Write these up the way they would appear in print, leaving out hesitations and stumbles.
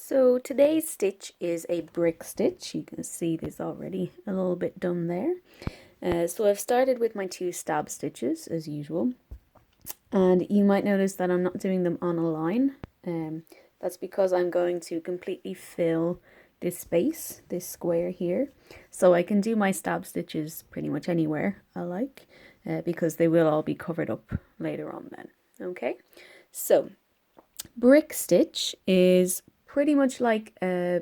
So today's stitch is a brick stitch. You can see there's already a little bit done there. So I've started with my 2 stab stitches as usual, and you might notice that I'm not doing them on a line. That's because I'm going to completely fill this space, this square here, so I can do my stab stitches pretty much anywhere I like, because they will all be covered up later on then. Okay, so brick stitch is pretty much like a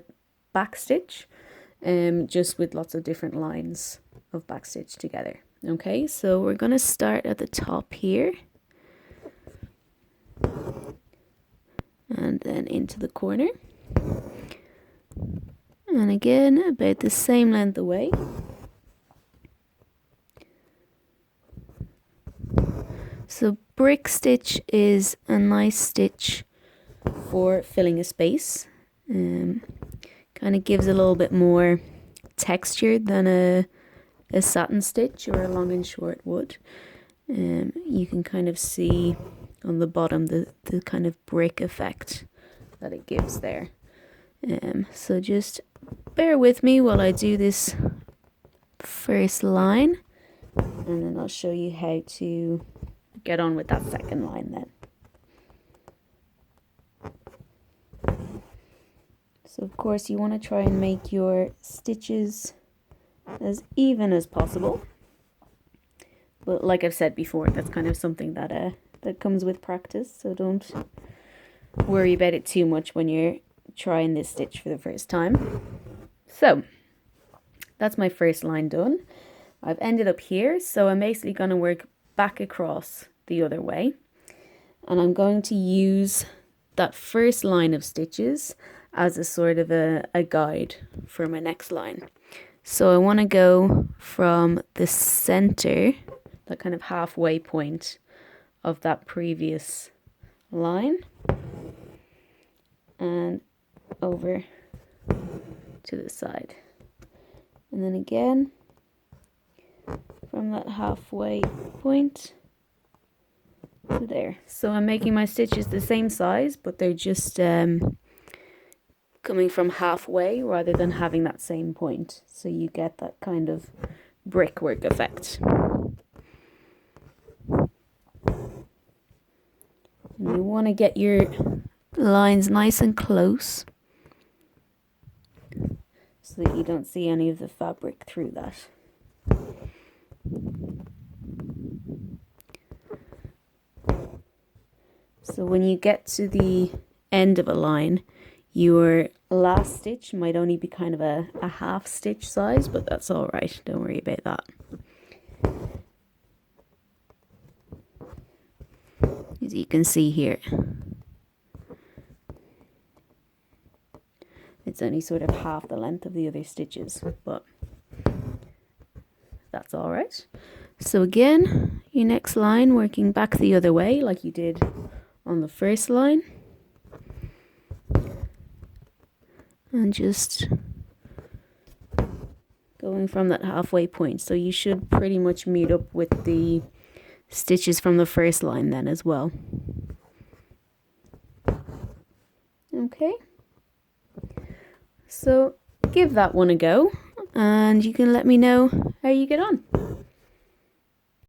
back stitch, just with lots of different lines of back stitch together. Okay, so we're gonna start at the top here and then into the corner, and again about the same length away. So brick stitch is a nice stitch for filling a space. Kind of gives a little bit more texture than a satin stitch or a long and short would. You can kind of see on the bottom the kind of brick effect that it gives there. So just bear with me while I do this first line, and then I'll show you how to get on with that second line then. So of course you want to try and make your stitches as even as possible. But like I've said before, that's kind of something that comes with practice, so don't worry about it too much when you're trying this stitch for the first time. So that's my first line done. I've ended up here, so I'm basically going to work back across the other way, and I'm going to use that first line of stitches as a sort of a guide for my next line. So I want to go from the center, that kind of halfway point of that previous line, and over to the side, and then again from that halfway point to there. So I'm making my stitches the same size, but they're just coming from halfway rather than having that same point, so you get that kind of brickwork effect. And you want to get your lines nice and close so that you don't see any of the fabric through that. So when you get to the end of a line, your last stitch might only be kind of a half stitch size, but that's all right, don't worry about that. As you can see here, it's only sort of half the length of the other stitches, but that's all right. So again, your next line, working back the other way like you did on the first line, and just going from that halfway point. So you should pretty much meet up with the stitches from the first line then as well. Okay, so give that one a go, and you can let me know how you get on.